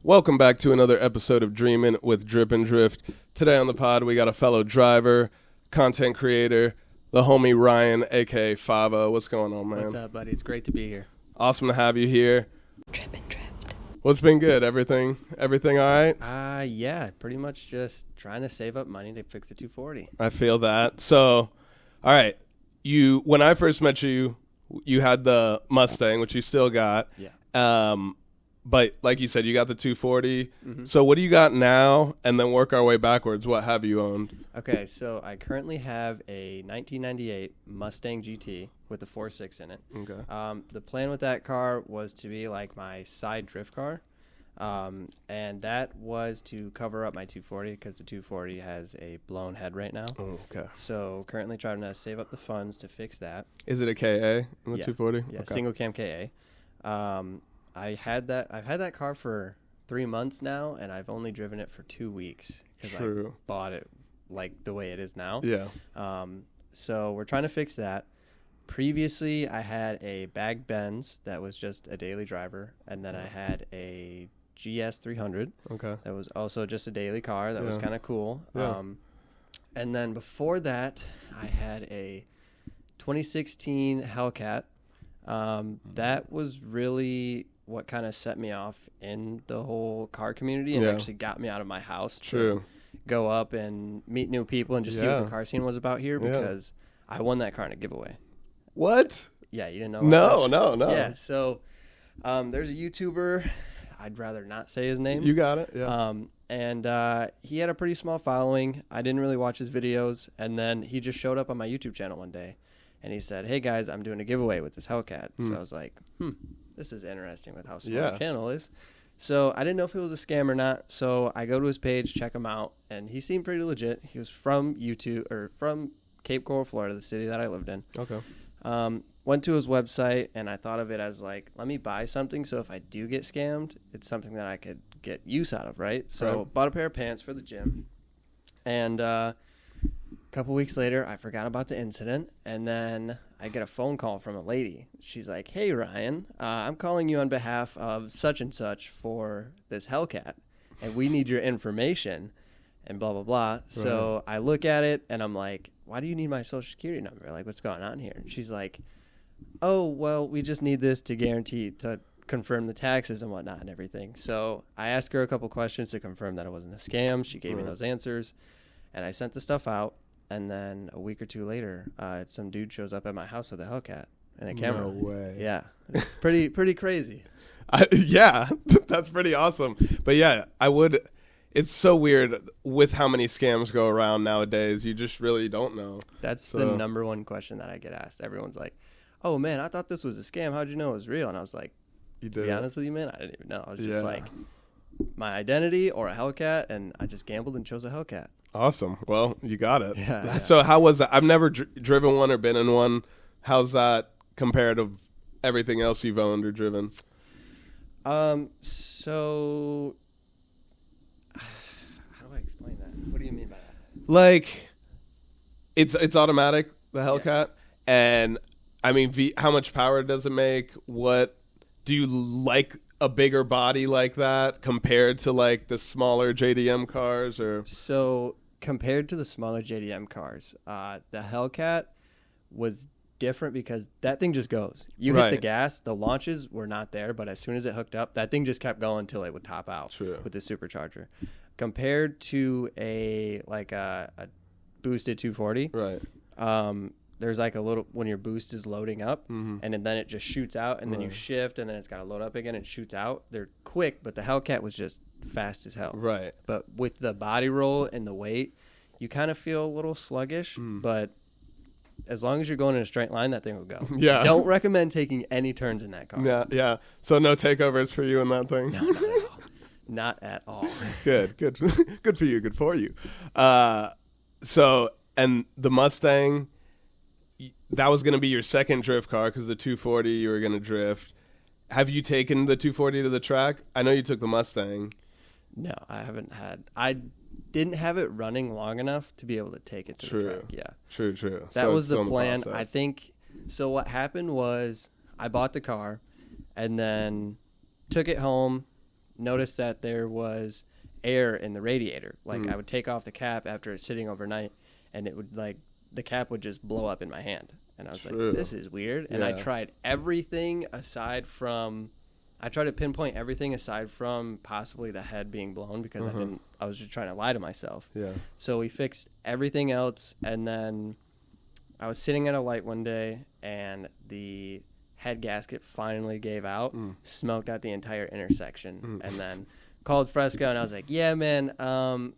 Welcome back to another episode of Dreamin' with Drip and Drift. Today on the pod, we got a fellow driver, content creator, the homie Ryan, a.k.a. Fahvo. What's going on, man? What's up, buddy? It's great to be here. Awesome to have you here. Drip and Drift. What's been good? Everything all right? Yeah, pretty much just trying to save up money to fix the 240. I feel that. So, all right, when I first met you, you had the Mustang, which you still got. Yeah. But like you said, you got the 240. Mm-hmm. So what do you got now? And then work our way backwards. What have you owned? Okay, so I currently have a 1998 Mustang GT with a 4.6 in it. Okay. The plan with that car was to be like my side drift car. And that was to cover up my 240 because the 240 has a blown head right now. Oh, okay. So currently trying to save up the funds to fix that. Is it a KA in the 240? Yeah, okay. single cam KA. I've had that car for 3 months now, and I've only driven it for 2 weeks because I bought it like the way it is now. Yeah. So we're trying to fix that. Previously, I had a bag Benz that was just a daily driver, and then I had a GS 300. Okay. That was also just a daily car. That was kind of cool. Yeah. And then before that, I had a 2016 Hellcat. That was really what kind of set me off in the whole car community and actually got me out of my house to go up and meet new people and just see what the car scene was about here because I won that car in a giveaway. What? Yeah, you didn't know? No. Yeah, so there's a YouTuber. I'd rather not say his name. You got it, yeah. And he had a pretty small following. I didn't really watch his videos, and then he just showed up on my YouTube channel one day. And he said, "Hey guys, I'm doing a giveaway with this Hellcat." So I was like, this is interesting with how small the channel is. So I didn't know if it was a scam or not. So I go to his page, check him out, and he seemed pretty legit. He was from from Cape Coral, Florida, the city that I lived in. Okay. Went to his website, and I thought of it as like, let me buy something. So if I do get scammed, it's something that I could get use out of, right? So bought a pair of pants for the gym, and a couple weeks later, I forgot about the incident, and then I get a phone call from a lady. She's like, "Hey, Ryan, I'm calling you on behalf of such and such for this Hellcat, and we need your information," and blah, blah, blah. Right. So I look at it, and I'm like, "Why do you need my social security number? Like, what's going on here?" And she's like, "Oh, well, we just need this to guarantee, to confirm the taxes and whatnot and everything." So I asked her a couple questions to confirm that it wasn't a scam. She gave me those answers, and I sent the stuff out. And then a week or two later, some dude shows up at my house with a Hellcat and a camera. No way. Yeah, it's pretty crazy. Yeah, that's pretty awesome. But yeah, it's so weird with how many scams go around nowadays. You just really don't know. That's the number one question that I get asked. Everyone's like, "Oh man, I thought this was a scam. How'd you know it was real?" And I was like, to be honest with you, man, I didn't even know. I was just like, my identity or a Hellcat, and I just gambled and chose a Hellcat. Awesome. Well, you got it. Yeah. So how was that? I've never driven one or been in one. How's that compared to everything else you've owned or driven? So how do I explain that? What do you mean by that? Like, it's automatic, the Hellcat, and I mean, how much power does it make? What do you like? A bigger body like that compared to like the smaller JDM cars? Or so compared to the smaller JDM cars, the Hellcat was different because that thing just goes. You hit the gas, the launches were not there, but as soon as it hooked up, that thing just kept going until it would top out with the supercharger. Compared to a boosted 240, there's like a little, when your boost is loading up and then it just shoots out and then you shift and then it's got to load up again and shoots out. They're quick, but the Hellcat was just fast as hell. Right. But with the body roll and the weight, you kind of feel a little sluggish, but as long as you're going in a straight line, that thing will go. Yeah. Don't recommend taking any turns in that car. Yeah. So no takeovers for you in that thing? No, not at all. Not at all. Good. Good for you. Good for you. So, and the Mustang, that was going to be your second drift car because the 240 you were going to drift. Have you taken the 240 to the track? I know you took the Mustang. No, I haven't had. I didn't have it running long enough to be able to take it to the track. Yeah. True. That was the plan. I think. So what happened was I bought the car and then took it home, noticed that there was air in the radiator. Like I would take off the cap after it's sitting overnight, and it would like the cap would just blow up in my hand. And I was like, this is weird. And I tried everything aside from, I tried to pinpoint everything aside from possibly the head being blown because I was just trying to lie to myself. Yeah. So we fixed everything else. And then I was sitting at a light one day and the head gasket finally gave out, smoked out the entire intersection, and then called Fresco. And I was like, yeah, man.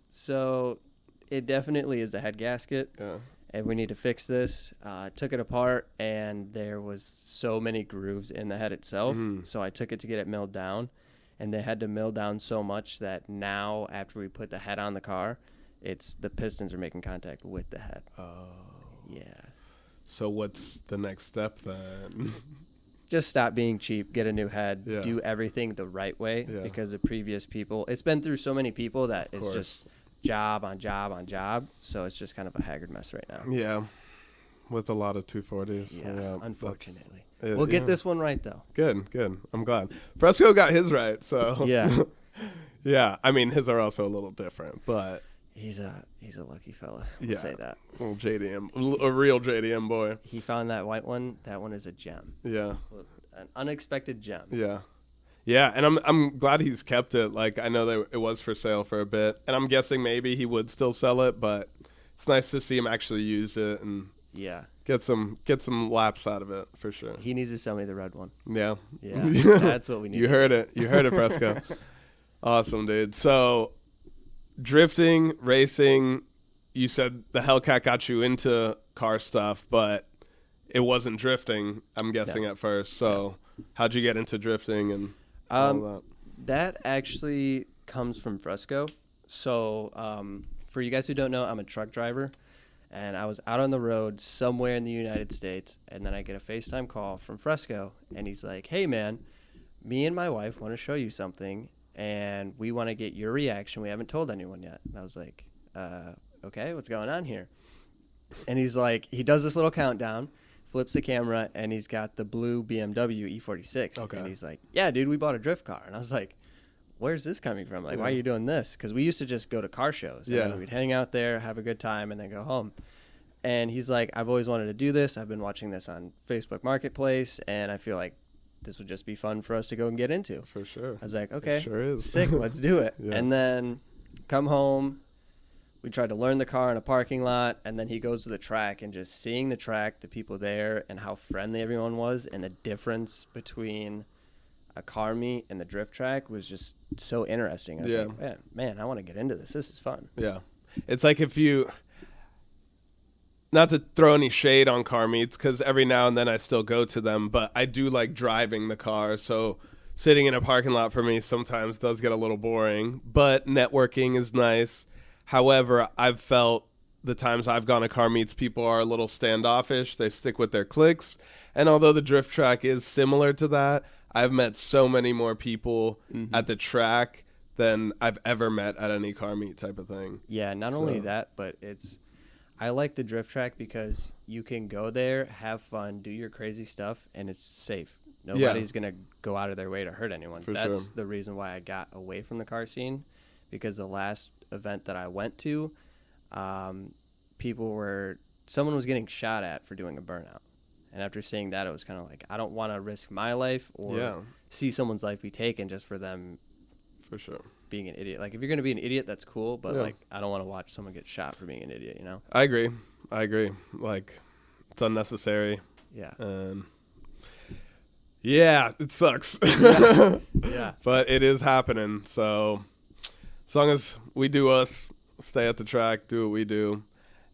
So it definitely is the head gasket. Yeah. And we need to fix this. Took it apart, and there was so many grooves in the head itself. So I took it to get it milled down, and they had to mill down so much that now, after we put the head on the car, the pistons are making contact with the head. Oh. Yeah. So what's the next step then? Just stop being cheap, get a new head, do everything the right way, because the previous people, it's been through so many people that it's just job on job on job, so it's just kind of a haggard mess right now. Yeah, with a lot of 240s. Yeah, unfortunately. We'll get this one right, though. Good. I'm glad. Fresco got his right, so. Yeah. Yeah, I mean, his are also a little different, but. He's a lucky fella. I'll say that. A real JDM boy. He found that white one. That one is a gem. Yeah. An unexpected gem. Yeah. Yeah, and I'm glad he's kept it. Like, I know that it was for sale for a bit, and I'm guessing maybe he would still sell it, but it's nice to see him actually use it and get some laps out of it for sure. He needs to sell me the red one. Yeah. Yeah, that's what we need. You heard it, Fresco. Awesome, dude. So, drifting, racing, you said the Hellcat got you into car stuff, but it wasn't drifting, I'm guessing, at first. So, how'd you get into drifting and all that actually comes from Fresco. So, for you guys who don't know, I'm a truck driver, and I was out on the road somewhere in the United States, and then I get a FaceTime call from Fresco, and he's like, hey, man, me and my wife want to show you something, and we want to get your reaction. We haven't told anyone yet. And I was like, okay, what's going on here? And he's like, he does this little countdown, flips the camera, and he's got the blue BMW E46. Okay. And he's like, yeah, dude, we bought a drift car. And I was like, where's this coming from? Like, why are you doing this? Because we used to just go to car shows. And we'd hang out there, have a good time, and then go home. And he's like, I've always wanted to do this. I've been watching this on Facebook Marketplace, and I feel like this would just be fun for us to go and get into. For sure. I was like, okay, it sure is. Sick, let's do it. And then come home. We tried to learn the car in a parking lot, and then he goes to the track, and just seeing the track, the people there, and how friendly everyone was, and the difference between a car meet and the drift track was just so interesting. I was like, man, I want to get into this. This is fun. Yeah. It's like if you, not to throw any shade on car meets, because every now and then I still go to them, but I do like driving the car, so sitting in a parking lot for me sometimes does get a little boring, but networking is nice. However, I've felt the times I've gone to car meets, people are a little standoffish. They stick with their clicks. And although the drift track is similar to that, I've met so many more people at the track than I've ever met at any car meet type of thing. Yeah, not only that, but I like the drift track because you can go there, have fun, do your crazy stuff, and it's safe. Nobody's going to go out of their way to hurt anyone. That's the reason why I got away from the car scene, because the last event that I went to, someone was getting shot at for doing a burnout. And after seeing that, it was kind of like, I don't want to risk my life or see someone's life be taken just for them being an idiot. Like, if you're going to be an idiot, that's cool, but like, I don't want to watch someone get shot for being an idiot, you know? I agree. Like, it's unnecessary. Yeah. Yeah, it sucks. Yeah. But it is happening. So as long as we do us, stay at the track, do what we do.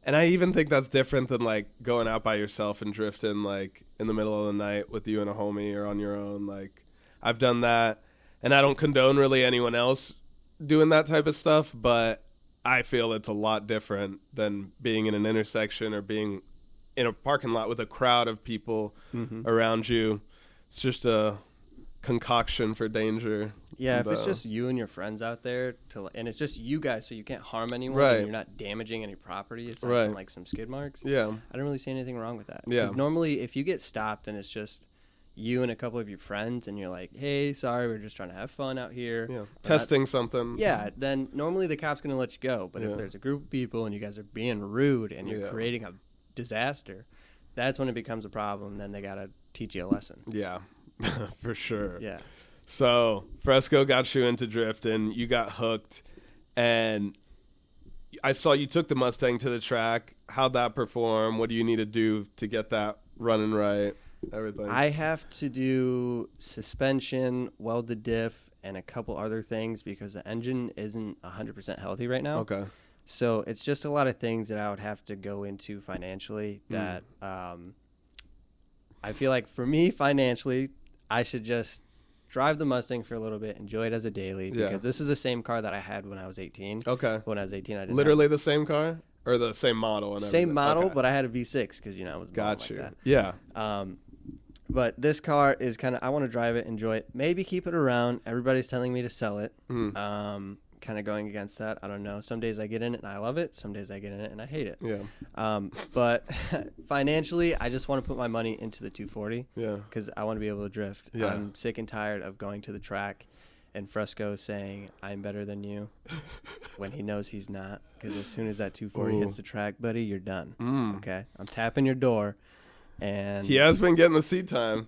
And I even think that's different than, like, going out by yourself and drifting, like, in the middle of the night with you and a homie or on your own. Like, I've done that, and I don't condone really anyone else doing that type of stuff, but I feel it's a lot different than being in an intersection or being in a parking lot with a crowd of people around you. It's just a concoction for danger. Yeah, if it's just you and your friends out there, and it's just you guys, so you can't harm anyone, and you're not damaging any property, it's not like some skid marks. Yeah. I don't really see anything wrong with that. Yeah. Normally, if you get stopped and it's just you and a couple of your friends and you're like, hey, sorry, we're just trying to have fun out here. Yeah. Testing something. Yeah. Then normally the cop's going to let you go. But if there's a group of people and you guys are being rude and you're creating a disaster, that's when it becomes a problem. Then they got to teach you a lesson. Yeah, for sure. Yeah. So Fresco got you into drifting. You got hooked. And I saw you took the Mustang to the track. How'd that perform? What do you need to do to get that running right? Everything. I have to do suspension, weld the diff, and a couple other things because the engine isn't 100% healthy right now. Okay. So it's just a lot of things that I would have to go into financially that I feel like for me financially, I should just drive the Mustang for a little bit, enjoy it as a daily because this is the same car that I had when I was 18. Okay. When I was 18, I didn't literally the same car or the same model and same everything? model, but I had a V6 because I was got like you. that. Yeah. But this car is kind of I want to drive it, enjoy it, maybe keep it around. Everybody's telling me to sell it. Kind of going against that. I don't know. Some days I get in it and I love it. Some days I get in it and I hate it. Yeah. But financially, I just want to put my money into the 240. Yeah. Because I want to be able to drift. Yeah. I'm sick and tired of going to the track and Fresco saying I'm better than you when he knows he's not. Because as soon as that 240 hits the track, buddy, you're done. Okay. I'm tapping your door, and he has been getting the seat time.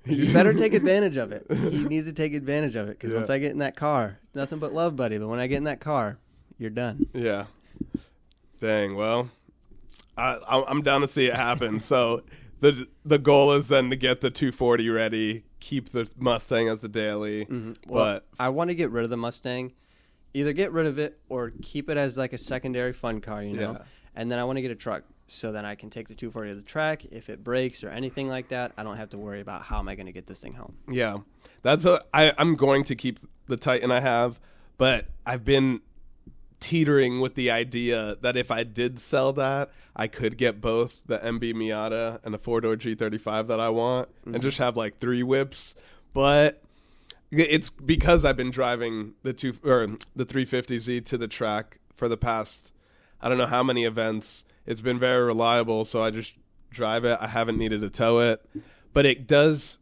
You better take advantage of it. He needs to take advantage of it because once I get in that car, it's nothing but love, buddy. But when I get in that car, you're done. Yeah. Dang. Well, I'm down to see it happen. So the goal is then to get the 240 ready, keep the Mustang as the daily. Well, but I want to get rid of the Mustang. Either get rid of it or keep it as like a secondary fun car, Yeah. And then I want to get a truck. So then I can take the 240 to the track. If it breaks or anything like that, I don't have to worry about how am I going to get this thing home. Yeah, I'm going to keep the Titan I have, but I've been teetering with the idea that if I did sell that, I could get both the MB Miata and the 4-door G35 that I want and just have like 3 whips. But it's because I've been driving the 350Z to the track for the past, I don't know how many events. It's been very reliable, so I just drive it. I haven't needed to tow it. But it does,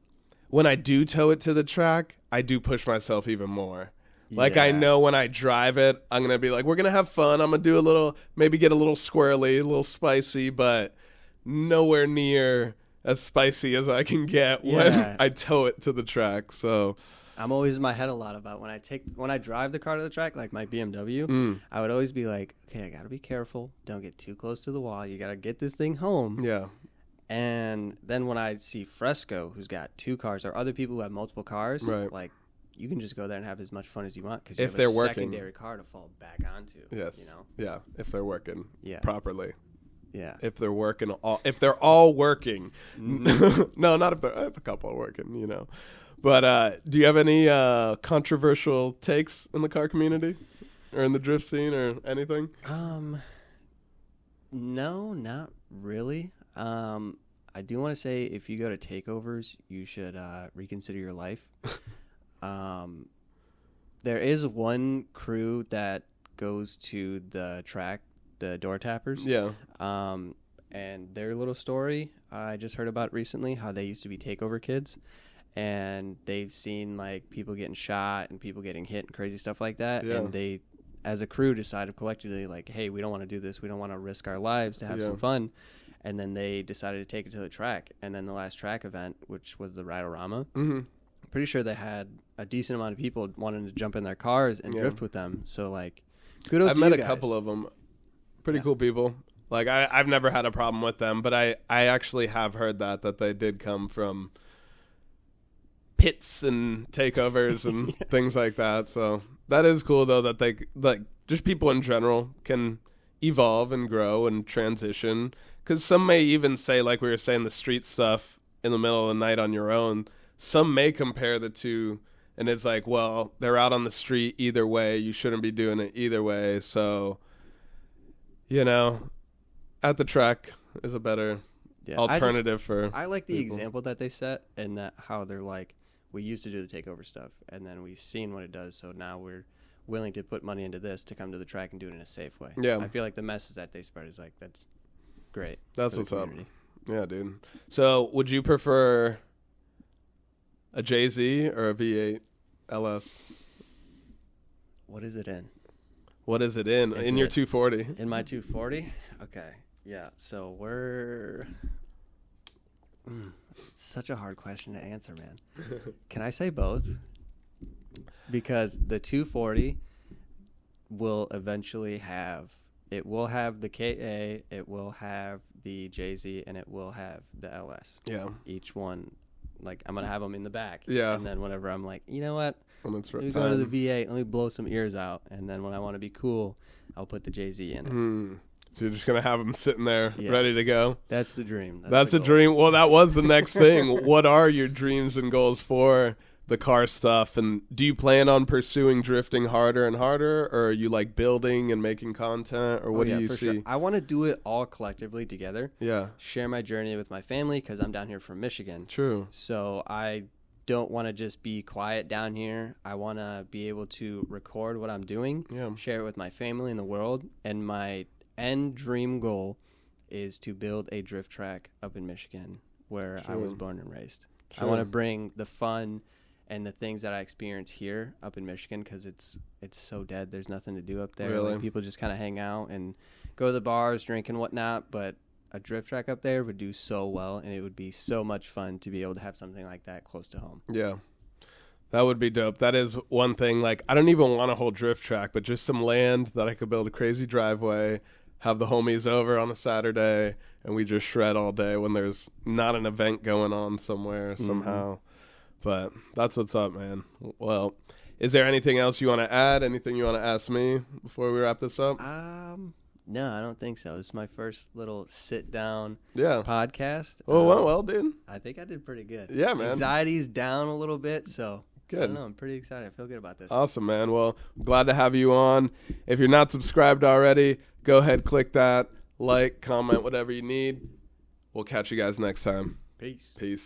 when I do tow it to the track, I do push myself even more. Like, I know when I drive it, I'm going to be like, we're going to have fun. I'm going to do maybe get a little squirrely, a little spicy, but nowhere near as spicy as I can get when I tow it to the track. So I'm always in my head a lot about when I drive the car to the track, like my BMW, I would always be like, okay, I got to be careful. Don't get too close to the wall. You got to get this thing home. Yeah. And then when I see Fresco, who's got 2 cars, or other people who have multiple cars, like you can just go there and have as much fun as you want because you have a secondary car to fall back onto. Yes. Yeah. If they're working properly. Yeah. If they're all working. No, not if a couple are working, But do you have any controversial takes in the car community or in the drift scene or anything? No, not really. I do want to say if you go to Takeovers, you should reconsider your life. There is one crew that goes to the track, the door tappers. Yeah. And their little story, I just heard about recently, how they used to be takeover kids. And they've seen like people getting shot and people getting hit and crazy stuff like that. Yeah. And they, as a crew, decided collectively like, hey, we don't want to do this. We don't want to risk our lives to have some fun. And then they decided to take it to the track. And then the last track event, which was the Ride-O-Rama, I'm pretty sure they had a decent amount of people wanting to jump in their cars and drift with them. So like, kudos to you guys. I've met a couple of them. Pretty cool people. Like I've never had a problem with them, but I actually have heard that they did come from pits and takeovers and things like that. So that is cool though that they like just people in general can evolve and grow and transition. Because some may even say, like we were saying, the street stuff in the middle of the night on your own. Some may compare the two, and it's like, well, they're out on the street either way. You shouldn't be doing it either way. So, at the track is a better alternative for I like the people. example that they set and that how they're like, we used to do the takeover stuff, and then we've seen what it does, so now we're willing to put money into this to come to the track and do it in a safe way. Yeah. I feel like the message that they spread is like, that's great. That's what's up. Yeah, dude. So would you prefer A JZ or a V8 LS? What is it in? What is it in? In your 240? In my 240? Okay. Yeah. So we're... It's such a hard question to answer, man. Can I say both? Because the 240 will eventually have... It will have the KA, it will have the JZ, and it will have the LS. Yeah. Each one, like, I'm going to have them in the back. Yeah. And then whenever I'm like, you know what? When it's Let me go to the V8. Let me blow some ears out. And then when I want to be cool, I'll put the JZ in it. So you're just going to have them sitting there ready to go? That's the dream. That's the dream. Well, that was the next thing. What are your dreams and goals for the car stuff? And do you plan on pursuing drifting harder and harder? Or are you like building and making content? Or what do you see? Sure. I want to do it all collectively together. Yeah. Share my journey with my family because I'm down here from Michigan. True. So I don't want to just be quiet down here. I want to be able to record what I'm doing, share it with my family in the world, and my end dream goal is to build a drift track up in Michigan where I was born and raised. I want to bring the fun and the things that I experience here up in Michigan because it's so dead. There's nothing to do up there. Really? Like, people just kind of hang out and go to the bars, drink and whatnot, but a drift track up there would do so well, and it would be so much fun to be able to have something like that close to home. Yeah. That would be dope. That is one thing. Like, I don't even want a whole drift track, but just some land that I could build a crazy driveway, have the homies over on a Saturday, and we just shred all day when there's not an event going on somewhere somehow. But that's what's up, man. Well, is there anything else you want to add? Anything you want to ask me before we wrap this up? No, I don't think so. This is my first little sit-down podcast. Oh, well, dude. I think I did pretty good. Yeah, man. Anxiety's down a little bit, so good. I don't know. I'm pretty excited. I feel good about this. Awesome, man. Well, glad to have you on. If you're not subscribed already, go ahead, click that, like, comment, whatever you need. We'll catch you guys next time. Peace. Peace.